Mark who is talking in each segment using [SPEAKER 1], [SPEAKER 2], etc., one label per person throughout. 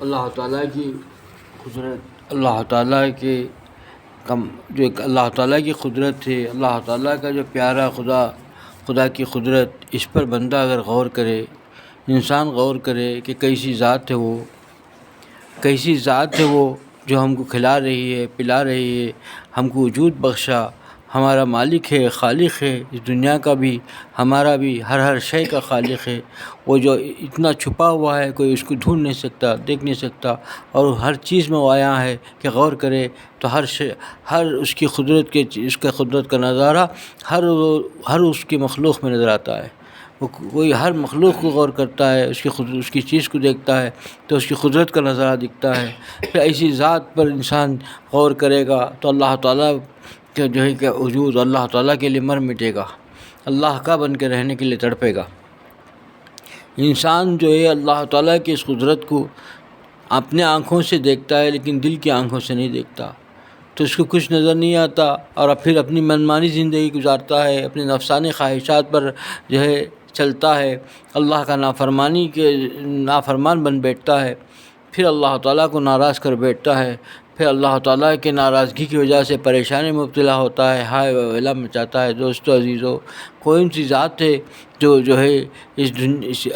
[SPEAKER 1] اللہ تعالیٰ کی قدرت، اللہ تعالیٰ کے جو اللہ تعالیٰ کی قدرت ہے، اللہ تعالیٰ کا جو پیارا خدا کی قدرت، اس پر بندہ اگر غور کرے، انسان غور کرے کہ کیسی ذات ہے وہ جو ہم کو کھلا رہی ہے، پلا رہی ہے، ہم کو وجود بخشا، ہمارا مالک ہے، خالق ہے، اس دنیا کا بھی، ہمارا بھی، ہر شے کا خالق ہے۔ وہ جو اتنا چھپا ہوا ہے، کوئی اس کو ڈھونڈ نہیں سکتا، دیکھ نہیں سکتا، اور ہر چیز میں وہ آیا ہے کہ غور کرے تو ہر اس کی قدرت کا نظارہ ہر اس کی مخلوق میں نظر آتا ہے۔ کوئی ہر مخلوق کو غور کرتا ہے، اس کی چیز کو دیکھتا ہے تو اس کی قدرت کا نظارہ دکھتا ہے۔ پھر ایسی ذات پر انسان غور کرے گا تو اللہ تعالیٰ کا جو ہے کہ وجود اللہ تعالیٰ کے لیے مر مٹے گا، اللہ کا بن کے رہنے کے لیے تڑپے گا۔ انسان جو ہے اللہ تعالیٰ کی اس قدرت کو اپنے آنکھوں سے دیکھتا ہے لیکن دل کی آنکھوں سے نہیں دیکھتا، تو اس کو کچھ نظر نہیں آتا، اور پھر اپنی منمانی زندگی گزارتا ہے، اپنے نفسانی خواہشات پر جو ہے چلتا ہے، اللہ کا نافرمان بن بیٹھتا ہے، پھر اللہ تعالیٰ کو ناراض کر بیٹھتا ہے، پھر اللہ تعالیٰ کے ناراضگی کی وجہ سے پریشانی میں مبتلا ہوتا ہے، ہائے ویلا مچاتا ہے۔ دوستو عزیزو، کوئی سی ذات ہے جو ہے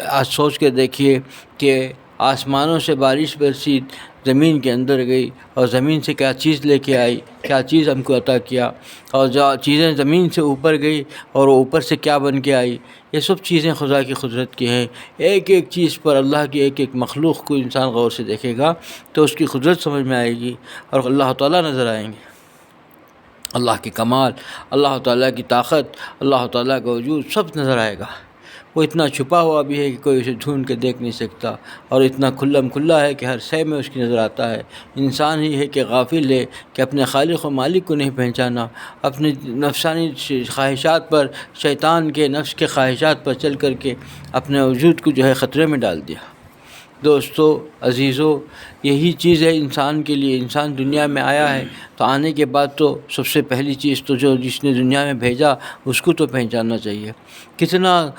[SPEAKER 1] آج سوچ کے دیکھیے کہ آسمانوں سے بارش برسی، زمین کے اندر گئی، اور زمین سے کیا چیز لے کے آئی، کیا چیز ہم کو عطا کیا، اور جو چیزیں زمین سے اوپر گئی اور اوپر سے کیا بن کے آئی، یہ سب چیزیں خدا کی قدرت کی ہیں۔ ایک چیز پر، اللہ کی ایک مخلوق کو انسان غور سے دیکھے گا تو اس کی قدرت سمجھ میں آئے گی، اور اللہ تعالیٰ نظر آئیں گے، اللہ کی کمال، اللہ تعالیٰ کی طاقت، اللہ تعالیٰ کا وجود سب نظر آئے گا۔ وہ اتنا چھپا ہوا بھی ہے کہ کوئی اسے ڈھونڈ کے دیکھ نہیں سکتا، اور اتنا کھلا ہے کہ ہر شے میں اس کی نظر آتا ہے۔ انسان ہی ہے کہ غافل ہے کہ اپنے خالق و مالک کو نہیں پہچانا، اپنے نفسانی خواہشات پر، شیطان کے نفس کے خواہشات پر چل کر کے اپنے وجود کو جو ہے خطرے میں ڈال دیا۔ دوستو عزیزو، یہی چیز ہے انسان کے لیے۔ انسان دنیا میں آیا ہے تو آنے کے بعد تو سب سے پہلی چیز تو جس نے دنیا میں بھیجا اس کو تو پہچاننا چاہیے۔ کتنا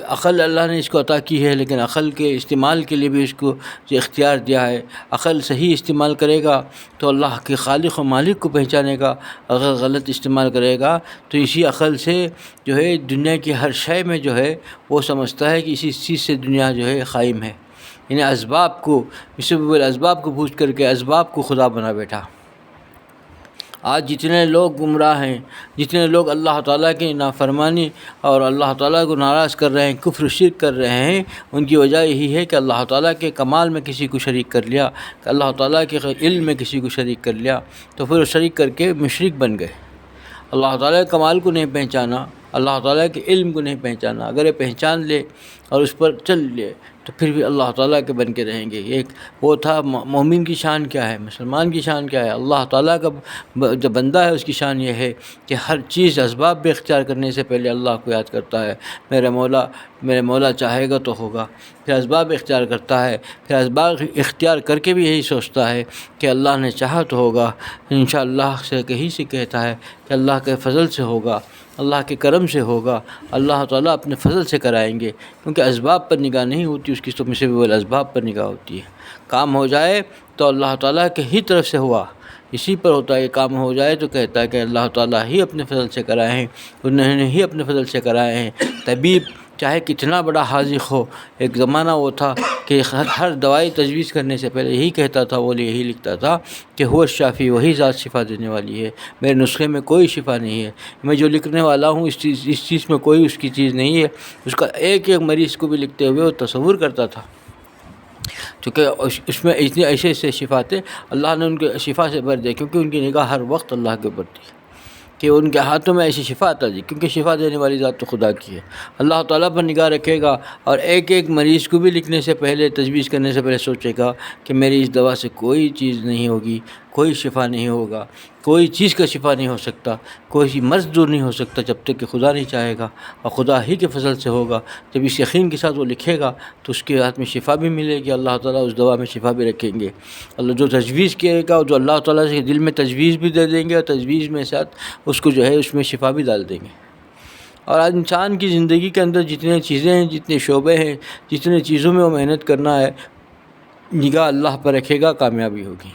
[SPEAKER 1] عقل اللہ نے اس کو عطا کی ہے، لیکن عقل کے استعمال کے لیے بھی اس کو اختیار دیا ہے۔ عقل صحیح استعمال کرے گا تو اللہ کے خالق و مالک کو پہچانے گا، اگر غلط استعمال کرے گا تو اسی عقل سے جو ہے دنیا کی ہر شے میں جو ہے وہ سمجھتا ہے کہ اسی چیز سے دنیا جو ہے قائم ہے، یعنی اسباب کو پوچھ کر کے اسباب کو خدا بنا بیٹھا۔ آج جتنے لوگ گمراہ ہیں، جتنے لوگ اللہ تعالیٰ کی نافرمانی اور اللہ تعالیٰ کو ناراض کر رہے ہیں، کفر و شرک کر رہے ہیں، ان کی وجہ یہی ہے کہ اللہ تعالیٰ کے کمال میں کسی کو شریک کر لیا، کہ اللہ تعالیٰ کے علم میں کسی کو شریک کر لیا، تو پھر وہ شریک کر کے مشرک بن گئے۔ اللہ تعالیٰ کے کمال کو نہیں پہچانا، اللہ تعالیٰ کے علم کو نہیں پہچانا۔ اگر یہ پہچان لے اور اس پر چل لے تو پھر بھی اللہ تعالیٰ کے بن کے رہیں گے۔ ایک وہ تھا مومن کی شان کیا ہے، مسلمان کی شان کیا ہے، اللہ تعالیٰ کا جو بندہ ہے اس کی شان یہ ہے کہ ہر چیز اسباب بھی اختیار کرنے سے پہلے اللہ کو یاد کرتا ہے۔ میرے مولا چاہے گا تو ہوگا، پھر اسباب اختیار کرتا ہے، پھر اسباب اختیار کر کے بھی یہی سوچتا ہے کہ اللہ نے چاہا تو ہوگا، انشاءاللہ سے کہیں سے کہتا ہے کہ اللہ کے فضل سے ہوگا، اللہ کے کرم سے ہوگا، اللہ تعالیٰ اپنے فضل سے کرائیں گے، کیونکہ اسباب پر نگاہ نہیں ہوتی، اس کی تو سے بھی اسباب پر نگاہ ہوتی ہے۔ کام ہو جائے تو اللہ تعالیٰ کے ہی طرف سے ہوا، اسی پر ہوتا ہے۔ کام ہو جائے تو کہتا ہے کہ اللہ تعالیٰ ہی اپنے فضل سے کرائے ہیں، انہوں نے ہی اپنے فضل سے کرائے ہیں۔ طبیب چاہے کتنا بڑا حاذق ہو، ایک زمانہ وہ تھا کہ ہر دوائی تجویز کرنے سے پہلے یہی کہتا تھا، وہ یہی لکھتا تھا کہ ہو شافی، وہی ذات شفا دینے والی ہے، میرے نسخے میں کوئی شفا نہیں ہے، میں جو لکھنے والا ہوں اس چیز میں کوئی اس کی چیز نہیں ہے۔ اس کا ایک مریض کو بھی لکھتے ہوئے وہ تصور کرتا تھا، چونکہ اس میں اتنے ایسے شفا تھے، اللہ نے ان کے شفا سے بھر دیا، کیونکہ ان کی نگاہ ہر وقت اللہ کے اوپر تھی کہ ان کے ہاتھوں میں ایسی شفا عطا دی، کیونکہ شفا دینے والی ذات تو خدا کی ہے۔ اللہ تعالیٰ پر نگاہ رکھے گا اور ایک مریض کو بھی لکھنے سے پہلے، تجویز کرنے سے پہلے سوچے گا کہ میری اس دوا سے کوئی چیز نہیں ہوگی، کوئی شفا نہیں ہوگا، کوئی چیز کا شفا نہیں ہو سکتا، کوئی مرض دور نہیں ہو سکتا جب تک کہ خدا نہیں چاہے گا، اور خدا ہی کے فضل سے ہوگا۔ جب اس یقین کے ساتھ وہ لکھے گا تو اس کے ہاتھ میں شفا بھی ملے گی، اللہ تعالیٰ اس دوا میں شفا بھی رکھیں گے۔ اللہ جو تجویز کرے گا، جو اللہ تعالیٰ سے دل میں تجویز بھی دے دیں گے، اور تجویز میں ساتھ اس کو جو ہے اس میں شفا بھی ڈال دیں گے۔ اور آج انسان کی زندگی کے اندر جتنے چیزیں ہیں، جتنے شعبے ہیں، جتنے چیزوں میں وہ محنت کرنا ہے، نگاہ اللہ پر رکھے گا کامیابی ہوگی۔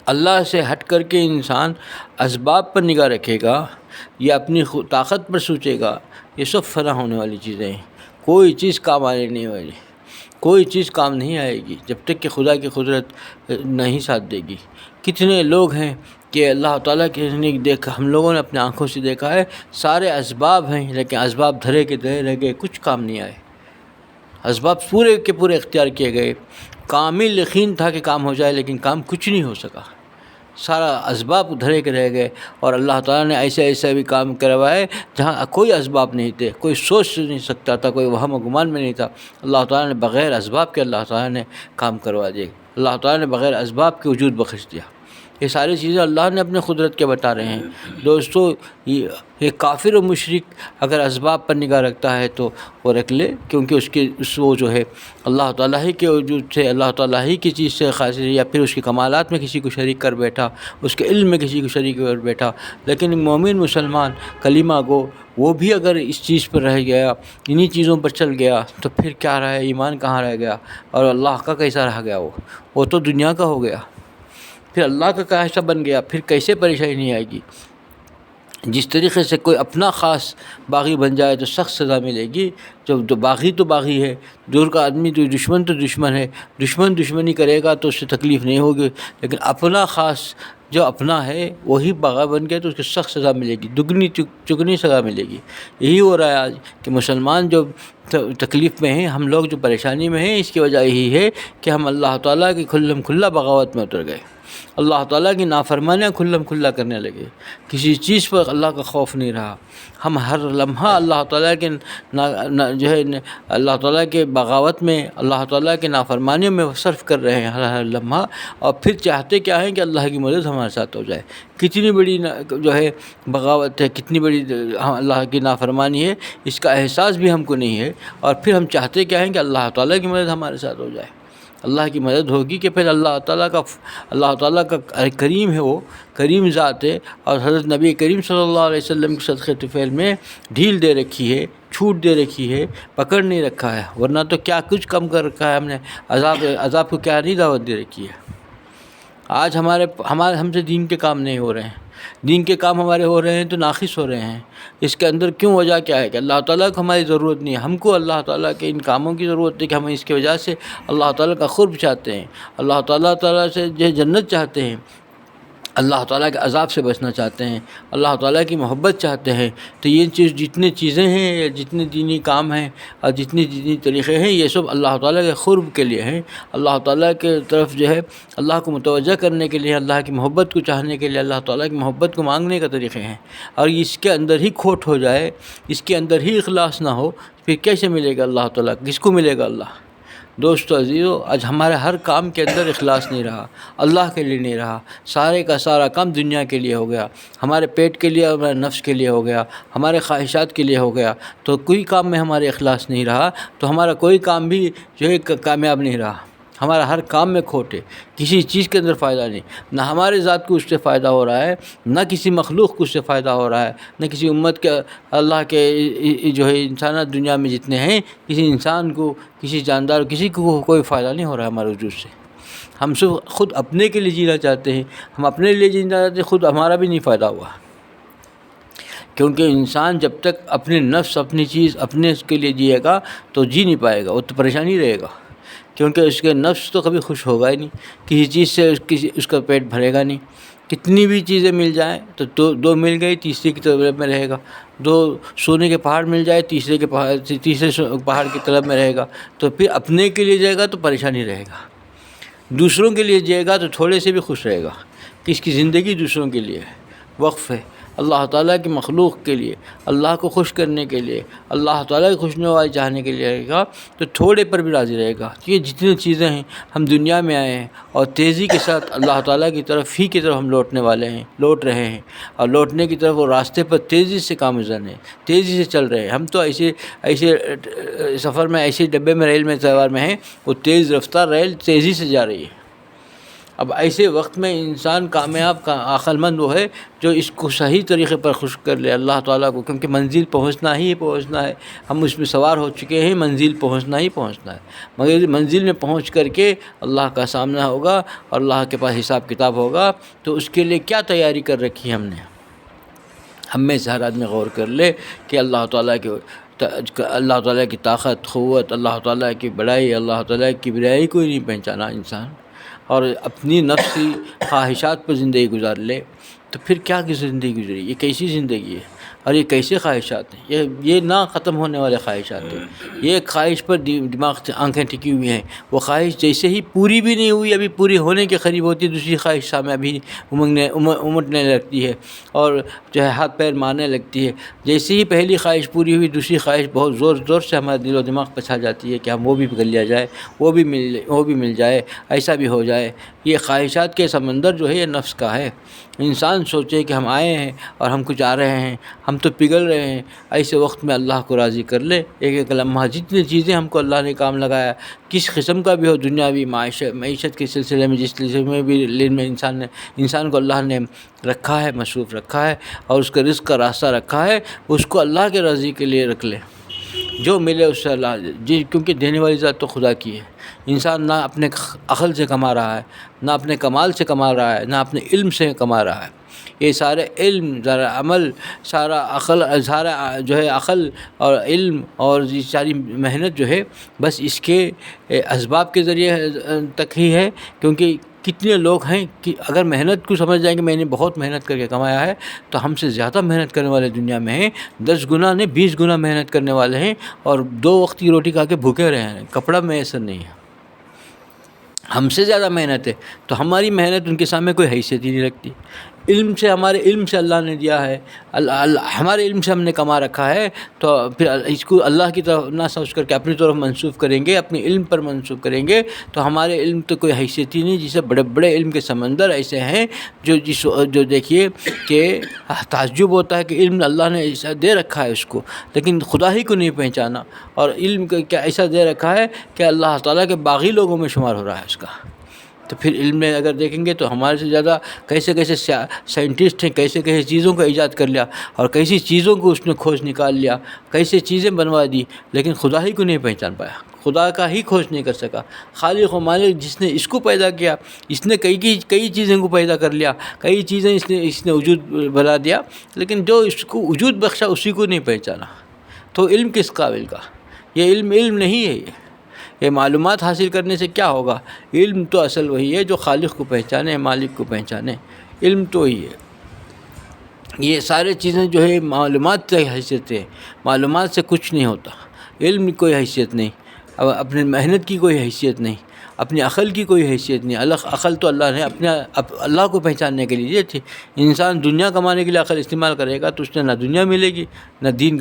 [SPEAKER 1] اللہ سے ہٹ کر کے انسان اسباب پر نگاہ رکھے گا یا اپنی طاقت پر سوچے گا، یہ سب فنا ہونے والی چیزیں ہیں، کوئی چیز کام آنے نہیں والی، کوئی چیز کام نہیں آئے گی جب تک کہ خدا کی قدرت نہیں ساتھ دے گی۔ کتنے لوگ ہیں کہ اللہ تعالیٰ کے نے دیکھا، ہم لوگوں نے اپنے آنکھوں سے دیکھا ہے، سارے اسباب ہیں لیکن اسباب دھرے کے دھرے رہ گئے، کچھ کام نہیں آئے، اسباب پورے کے پورے اختیار کیے گئے، کامل یقین تھا کہ کام ہو جائے لیکن کام کچھ نہیں ہو سکا، سارا اسباب دھرے کے رہ گئے۔ اور اللہ تعالیٰ نے ایسے بھی کام کروائے جہاں کوئی اسباب نہیں تھے، کوئی سوچ نہیں سکتا تھا، کوئی وہم و گمان میں نہیں تھا، اللہ تعالیٰ نے بغیر اسباب کے اللہ تعالیٰ نے کام کروا دیے، اللہ تعالیٰ نے بغیر اسباب کے وجود بخش دیا۔ یہ ساری چیزیں اللہ نے اپنے قدرت کے بتا رہے ہیں۔ دوستو، یہ کافر و مشرک اگر اسباب پر نگاہ رکھتا ہے تو وہ رکھ لے، کیونکہ وہ جو ہے اللہ تعالیٰ ہی کے وجود سے، اللہ تعالیٰ ہی کی چیز سے خاص ہے، یا پھر اس کے کمالات میں کسی کو شریک کر بیٹھا، اس کے علم میں کسی کو شریک کر بیٹھا۔ لیکن مومن مسلمان کلمہ گو وہ بھی اگر اس چیز پر رہ گیا، انہی چیزوں پر چل گیا، تو پھر کیا رہا ہے؟ ایمان کہاں رہ گیا؟ اور اللہ کا کیسا رہ گیا؟ وہ تو دنیا کا ہو گیا، پھر اللہ کا کیسا بن گیا؟ پھر کیسے پریشانی نہیں آئے گی؟ جس طریقے سے کوئی اپنا خاص باغی بن جائے تو سخت سزا ملے گی، جو باغی تو باغی ہے، دور کا آدمی تو دشمن ہے، دشمنی کرے گا تو اس سے تکلیف نہیں ہوگی، لیکن اپنا خاص جو اپنا ہے وہی باغی بن گیا تو اس کو سخت سزا ملے گی، دگنی چگنی سزا ملے گی۔ یہی ہو رہا ہے آج کہ مسلمان جو تکلیف میں ہیں، ہم لوگ جو پریشانی میں ہیں، اس کی وجہ یہی ہے کہ ہم اللہ تعالیٰ کی کھلا بغاوت میں اتر گئے، اللہ تعالیٰ کی نافرمانیاں کھلا کرنے لگے، کسی چیز پر اللہ کا خوف نہیں رہا، ہم ہر لمحہ اللہ تعالیٰ کے جو ہے اللہ تعالیٰ کے بغاوت میں، اللہ تعالیٰ کے نافرمانیوں میں صرف کر رہے ہیں ہر لمحہ، اور پھر چاہتے کیا ہیں کہ اللہ کی مدد ہمارے ساتھ ہو جائے۔ کتنی بڑی جو ہے بغاوت ہے، کتنی بڑی اللہ کی نافرمانی ہے، اس کا احساس بھی ہم کو نہیں ہے، اور پھر ہم چاہتے کیا ہیں کہ اللہ تعالیٰ کی مدد ہمارے ساتھ ہو جائے۔ اللہ کی مدد ہوگی کہ پھر اللہ تعالیٰ کا کریم ہے، وہ کریم ذات ہے، اور حضرت نبی کریم صلی اللہ علیہ وسلم کی صدقہ طفیل میں ڈھیل دے رکھی ہے، چھوٹ دے رکھی ہے، پکڑ نہیں رکھا ہے، ورنہ تو کیا کچھ کم کر رکھا ہے ہم نے، عذاب کو کیا نہیں دعوت دے رکھی ہے۔ آج ہم سے دین کے کام نہیں ہو رہے ہیں، دین کے کام ہمارے ہو رہے ہیں تو ناقص ہو رہے ہیں۔ اس کے اندر کیوں؟ وجہ کیا ہے کہ اللہ تعالیٰ کو ہماری ضرورت نہیں ہے، ہم کو اللہ تعالیٰ کے ان کاموں کی ضرورت ہے کہ ہم اس کی وجہ سے اللہ تعالیٰ کا قرب چاہتے ہیں، اللہ تعالیٰ سے جو جنت چاہتے ہیں، اللہ تعالیٰ کے عذاب سے بچنا چاہتے ہیں، اللہ تعالیٰ کی محبت چاہتے ہیں۔ تو یہ جتنے چیزیں ہیں، جتنے دینی کام ہیں اور جتنے دینی طریقے ہیں، یہ سب اللہ تعالیٰ کے قرب کے لیے ہیں، اللہ تعالیٰ کے طرف جو ہے اللہ کو متوجہ کرنے کے لیے، اللہ کی محبت کو چاہنے کے لیے، اللہ تعالیٰ کی محبت کو مانگنے کا طریقے ہیں۔ اور اس کے اندر ہی کھوٹ ہو جائے، اس کے اندر ہی اخلاص نہ ہو، پھر کیسے ملے گا اللہ تعالیٰ؟ کس کو ملے گا اللہ؟ دوستو عزیزو، آج ہمارے ہر کام کے اندر اخلاص نہیں رہا، اللہ کے لیے نہیں رہا، سارے کا سارا کام دنیا کے لیے ہو گیا، ہمارے پیٹ کے لیے، ہمارے نفس کے لیے ہو گیا، ہمارے خواہشات کے لیے ہو گیا، تو کوئی کام میں ہمارے اخلاص نہیں رہا، تو ہمارا کوئی کام بھی جو ہے کامیاب نہیں رہا، ہمارا ہر کام میں کھوٹ ہے، کسی چیز کے اندر فائدہ نہیں، نہ ہمارے ذات کو اس سے فائدہ ہو رہا ہے، نہ کسی مخلوق کو اس سے فائدہ ہو رہا ہے، نہ کسی امت کے، اللہ کے جو ہے انسانات دنیا میں جتنے ہیں، کسی انسان کو، کسی جاندار، کسی کو کوئی فائدہ نہیں ہو رہا ہے ہمارے وجود سے۔ ہم صرف خود اپنے کے لیے جینا چاہتے ہیں، ہم اپنے لیے جینا چاہتے ہیں، خود ہمارا بھی نہیں فائدہ ہوا، کیونکہ انسان جب تک اپنے نفس، اپنی چیز اپنے کے لیے جیے گا تو جی نہیں پائے گا، وہ تو پریشانی رہے گا، کیونکہ اس کے نفس تو کبھی خوش ہوگا ہی نہیں، کسی چیز سے اس کا پیٹ بھرے گا نہیں، کتنی بھی چیزیں مل جائیں تو دو مل گئی، تیسری کی طلب میں رہے گا، دو سونے کے پہاڑ مل جائے، تیسرے پہاڑ کی طلب میں رہے گا، تو پھر اپنے کے لیے جائے گا تو پریشانی رہے گا، دوسروں کے لیے جائے گا تو تھوڑے سے بھی خوش رہے گا، کہ اس کی زندگی دوسروں کے لیے وقف ہے، اللہ تعالیٰ کی مخلوق کے لیے، اللہ کو خوش کرنے کے لیے، اللہ تعالیٰ کی خوشنوائی چاہنے کے لیے رہے گا، تو تھوڑے پر بھی راضی رہے گا۔ یہ جتنی چیزیں ہیں، ہم دنیا میں آئے ہیں اور تیزی کے ساتھ اللہ تعالیٰ کی طرف ہم لوٹنے والے ہیں، لوٹ رہے ہیں، اور لوٹنے کی طرف وہ راستے پر تیزی سے گامزن ہیں، تیزی سے چل رہے ہیں۔ ہم تو ایسے سفر میں، ایسے ڈبے میں، ریل میں، سوار میں ہیں، وہ تیز رفتار ریل تیزی سے جا رہی ہے، اب ایسے وقت میں انسان کامیاب کا عقل مند وہ ہے جو اس کو صحیح طریقے پر خوش کر لے اللہ تعالیٰ کو، کیونکہ منزل پہنچنا ہی پہنچنا ہے، ہم اس میں سوار ہو چکے ہیں، منزل پہنچنا ہی پہنچنا ہے، مگر منزل میں پہنچ کر کے اللہ کا سامنا ہوگا اور اللہ کے پاس حساب کتاب ہوگا، تو اس کے لیے کیا تیاری کر رکھی ہے ہم نے؟ ہم میں سے ہر آدمی غور کر لے کہ اللہ تعالیٰ کی طاقت، قوت، اللہ تعالیٰ کی بڑائی، اللہ تعالیٰ کی کبریائی کو ہی نہیں پہچانا انسان، اور اپنی نفسی خواہشات پر زندگی گزار لے، تو پھر کیا کی زندگی گزری؟ یہ کیسی زندگی ہے اور یہ کیسے خواہشات ہیں؟ یہ نہ ختم ہونے والے خواہشات ہیں۔ یہ ایک خواہش پر دماغ سے آنکھیں ٹکی ہوئی ہیں، وہ خواہش جیسے ہی پوری بھی نہیں ہوئی، ابھی پوری ہونے کے قریب ہوتی ہے، دوسری خواہش سامنے ابھی امٹنے لگتی ہے اور جو ہے ہاتھ پیر مارنے لگتی ہے۔ جیسے ہی پہلی خواہش پوری ہوئی، دوسری خواہش بہت زور زور سے ہمارے دل و دماغ پہ چھا جاتی ہے کہ ہم وہ بھی کر لیا جائے، وہ بھی مل جائے، ایسا بھی ہو جائے۔ یہ خواہشات کے سمندر جو ہے یہ نفس کا ہے۔ انسان سوچے کہ ہم آئے ہیں اور ہم کچھ آ رہے ہیں، ہم تو پگھل رہے ہیں، ایسے وقت میں اللہ کو راضی کر لے۔ ایک ایک لمحہ جتنی چیزیں ہم کو اللہ نے کام لگایا، کس قسم کا بھی ہو، دنیاوی معیشت کے سلسلے میں، جس سلسلے میں بھی لین میں انسان کو اللہ نے رکھا ہے، مصروف رکھا ہے، اور اس کا رزق کا راستہ رکھا ہے، اس کو اللہ کے راضی کے لیے رکھ لے۔ جو ملے اس سے اللہ جی، کیونکہ دینے والی ذات تو خدا کی ہے۔ انسان نہ اپنے عقل سے کما رہا ہے، نہ اپنے کمال سے کما رہا ہے، نہ اپنے علم سے کما رہا ہے۔ یہ سارے علم، سارا عمل، سارا عقل، سارا جو ہے عقل اور علم اور یہ ساری محنت جو ہے بس اس کے اسباب کے ذریعے تک ہی ہے، کیونکہ کتنے لوگ ہیں کہ اگر محنت کو سمجھ جائیں کہ میں نے بہت محنت کر کے کمایا ہے، تو ہم سے زیادہ محنت کرنے والے دنیا میں ہیں، 10 گنا نہیں 20 گنا محنت کرنے والے ہیں، اور 2 وقت کی روٹی کھا کے بھوکے رہے ہیں، کپڑا میسر نہیں ہے، ہم سے زیادہ محنت ہے، تو ہماری محنت ان کے سامنے کوئی حیثیت ہی نہیں رکھتی۔ علم سے، ہمارے علم سے اللہ نے دیا ہے، ہمارے علم سے ہم نے کما رکھا ہے، تو پھر اس کو اللہ کی طرف نہ سمجھ کر کے اپنی طرف منسوخ کریں گے، اپنے علم پر منسوخ کریں گے، تو ہمارے علم تو کوئی حیثیت ہی نہیں۔ جسے بڑے بڑے علم کے سمندر ایسے ہیں جو دیکھیے کہ تعجب ہوتا ہے کہ علم اللہ نے ایسا دے رکھا ہے اس کو، لیکن خدا ہی کو نہیں پہچانا، اور علم کو کیا ایسا دے رکھا ہے کہ اللہ تعالیٰ کے باغی لوگوں میں شمار ہو رہا ہے اس کا۔ تو پھر علم میں اگر دیکھیں گے تو ہمارے سے زیادہ کیسے سائنٹسٹ ہیں، کیسے چیزوں کا ایجاد کر لیا، اور کیسی چیزوں کو اس نے کھوج نکال لیا، کیسے چیزیں بنوا دی، لیکن خدا ہی کو نہیں پہچان پایا، خدا کا ہی کھوج نہیں کر سکا۔ خالق و مالک جس نے اس کو پیدا کیا، اس نے کئی چیزوں کو پیدا کر لیا، کئی چیزیں اس نے وجود بنا دیا، لیکن جو اس کو وجود بخشا اسی کو نہیں پہچانا، تو علم کس قابل کا؟ یہ علم نہیں ہے، یہ معلومات حاصل کرنے سے کیا ہوگا؟ علم تو اصل وہی ہے جو خالق کو پہچانے، مالک کو پہچانے، علم تو ہی ہے۔ یہ سارے چیزیں جو ہے معلومات سے حیثیت ہے، معلومات سے کچھ نہیں ہوتا، علم کی کوئی حیثیت نہیں، اب اپنی محنت کی کوئی حیثیت نہیں، اپنی عقل کی کوئی حیثیت نہیں۔ عقل تو اللہ نے اللہ کو پہچاننے کے لیے تھی۔ انسان دنیا کمانے کے لیے عقل استعمال کرے گا تو اس نے نہ دنیا ملے گی نہ دین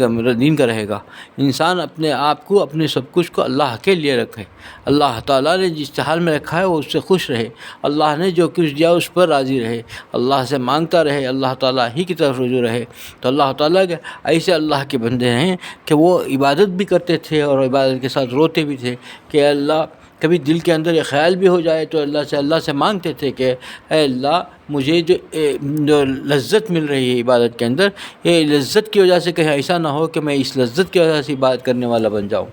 [SPEAKER 1] کا رہے گا۔ انسان اپنے آپ کو، اپنے سب کچھ کو اللہ کے لیے رکھے، اللہ تعالیٰ نے جس حال میں رکھا ہے وہ اس سے خوش رہے، اللہ نے جو کچھ دیا اس پر راضی رہے، اللہ سے مانگتا رہے، اللہ تعالیٰ ہی کی طرف رجوع رہے۔ تو اللہ تعالیٰ کے ایسے اللہ کے بندے ہیں کہ وہ عبادت بھی کرتے تھے اور عبادت کے ساتھ روتے بھی تھے کہ اللہ، کبھی دل کے اندر یہ خیال بھی ہو جائے تو اللہ سے مانگتے تھے کہ اے اللہ، مجھے جو لذت مل رہی ہے عبادت کے اندر، یہ لذت کی وجہ سے کہیں ایسا نہ ہو کہ میں اس لذت کی وجہ سے عبادت کرنے والا بن جاؤں۔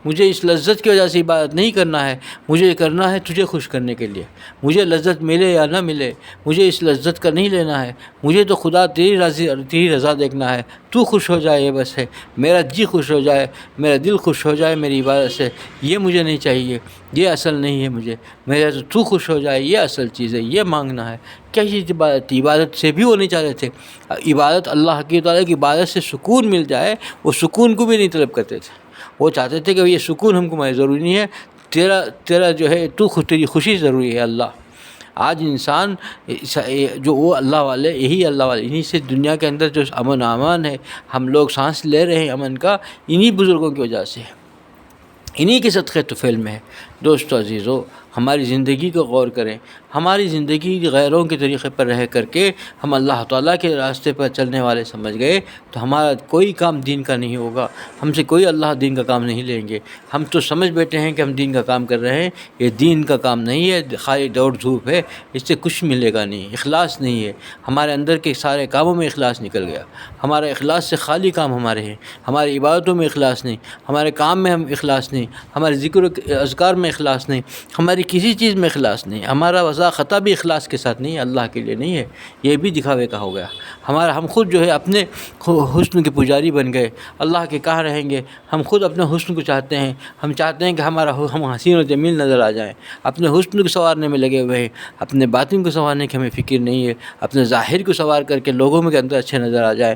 [SPEAKER 1] مجھے اس لذت کی وجہ سے عبادت نہیں کرنا ہے، مجھے کرنا ہے تجھے خوش کرنے کے لیے۔ مجھے لذت ملے یا نہ ملے، مجھے اس لذت کا نہیں لینا ہے، مجھے تو خدا تیری رضا دیکھنا ہے، تو خوش ہو جائے، یہ بس ہے، میرا جی خوش ہو جائے، میرا دل خوش ہو جائے میری عبادت سے، یہ مجھے نہیں چاہیے، یہ اصل نہیں ہے مجھے، میرا تو خوش ہو جائے، یہ اصل چیز ہے، یہ مانگنا ہے۔ کیا چیز عبادت تھی؟ عبادت سے بھی وہ نہیں چاہتے تھے، عبادت اللہ کی تعالیٰ کی عبادت سے سکون مل جائے، وہ سکون کو بھی نہیں طلب کرتے تھے۔ وہ چاہتے تھے کہ یہ سکون ہم کو ضروری نہیں ہے، تیرا جو ہے تیری خوشی ضروری ہے اللہ۔ آج انسان جو وہ اللہ والے، یہی اللہ والے، انہی سے دنیا کے اندر جو امن و امان ہے، ہم لوگ سانس لے رہے ہیں امن کا، انہی بزرگوں کی وجہ سے، انہی کے صدقے طفیل میں ہے۔ دوستو عزیزو، ہماری زندگی کو غور کریں. ہماری زندگی غیروں کے طریقے پر رہ کر کے ہم اللہ تعالیٰ کے راستے پر چلنے والے سمجھ گئے تو ہمارا کوئی کام دین کا نہیں ہوگا. ہم سے کوئی اللہ دین کا کام نہیں لیں گے. ہم تو سمجھ بیٹھے ہیں کہ ہم دین کا کام کر رہے ہیں. یہ دین کا کام نہیں ہے، خالی دوڑ دھوپ ہے، اس سے کچھ ملے گا نہیں. اخلاص نہیں ہے ہمارے اندر کے سارے کاموں میں اخلاص نکل گیا. ہمارا اخلاص سے خالی کام ہمارے ہیں. ہماری عبادتوں میں اخلاص نہیں، ہمارے کام میں ہم اخلاص نہیں، ہمارے ذکر و اذکار میں اخلاص نہیں، ہماری کسی چیز میں اخلاص نہیں. ہمارا وضع خطا بھی اخلاص کے ساتھ نہیں ہے، اللہ کے لیے نہیں ہے. یہ بھی دکھاوے کا ہو گیا. ہم خود جو ہے اپنے حسن کے پجاری بن گئے. اللہ کے کہاں رہیں گے؟ ہم خود اپنے حسن کو چاہتے ہیں. ہم چاہتے ہیں کہ ہم حسین و جمیل نظر آ جائیں. اپنے حسن کو سنوارنے میں لگے ہوئے ہیں، اپنے باطن کو سنوارنے کی ہمیں فکر نہیں ہے. اپنے ظاہر کو سنوار کر کے لوگوں کے اندر اچھے نظر آ جائیں.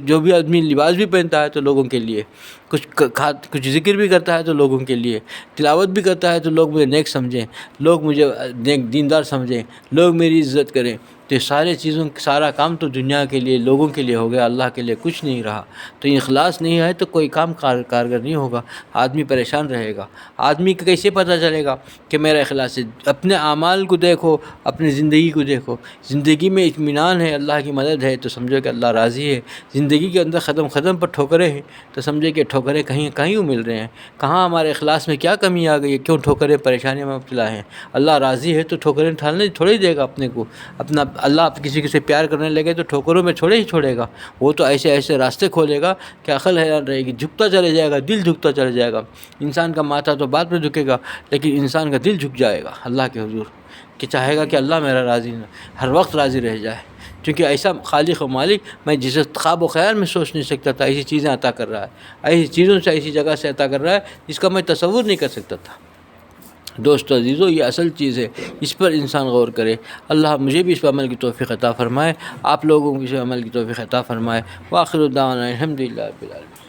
[SPEAKER 1] جو بھی آدمی لباس بھی پہنتا ہے تو لوگوں کے لیے، کچھ ذکر بھی کرتا ہے تو لوگوں کے لیے، تلاوت بھی کرتا ہے تو لوگ مجھے نیک سمجھیں، لوگ مجھے نیک دیندار سمجھیں، لوگ میری عزت کریں. تو یہ سارا کام تو دنیا کے لیے، لوگوں کے لیے ہو گیا، اللہ کے لیے کچھ نہیں رہا. تو یہ اخلاص نہیں ہے تو کوئی کام کارگر نہیں ہوگا. آدمی پریشان رہے گا. آدمی کو کیسے پتہ چلے گا کہ میرا اخلاص ہے؟ اپنے اعمال کو دیکھو، اپنی زندگی کو دیکھو. زندگی میں اطمینان ہے، اللہ کی مدد ہے تو سمجھو کہ اللہ راضی ہے. زندگی کے اندر قدم پر ٹھوکریں ہیں تو سمجھے کہ ٹھوکریں کہیں مل رہے ہیں. کہاں ہمارے اخلاص میں کیا کمی آ گئی ہے؟ کیوں ٹھوکریں پریشانی میں مبتلا ہیں؟ اللہ راضی ہے تو ٹھوکریں ٹھالنے تھوڑے دے گا اپنے کو. اللہ کسی سے پیار کرنے لگے تو ٹھوکروں میں چھوڑے گا. وہ تو ایسے راستے کھولے گا کہ عقل حیران رہے گی. جھکتا چلے جائے گا، دل جھکتا چلے جائے گا. انسان کا ماتھا تو بعد میں جھکے گا لیکن انسان کا دل جھک جائے گا اللہ کے حضور، کہ چاہے گا کہ اللہ میرا راضی ہر وقت راضی رہ جائے. کیونکہ ایسا خالق و مالک میں جسے خواب و خیال میں سوچ نہیں سکتا تھا، ایسی چیزیں عطا کر رہا ہے، ایسی چیزوں سے ایسی جگہ سے عطا کر رہا ہے جس کا میں تصور نہیں کر سکتا تھا. دوستو عزیزو، یہ اصل چیز ہے، اس پر انسان غور کرے. اللہ مجھے بھی اس پر عمل کی توفیق عطا فرمائے، آپ لوگوں کو اس پر عمل کی توفیق عطا فرمائے. وآخر دعوانا الحمدللہ رب العالمین.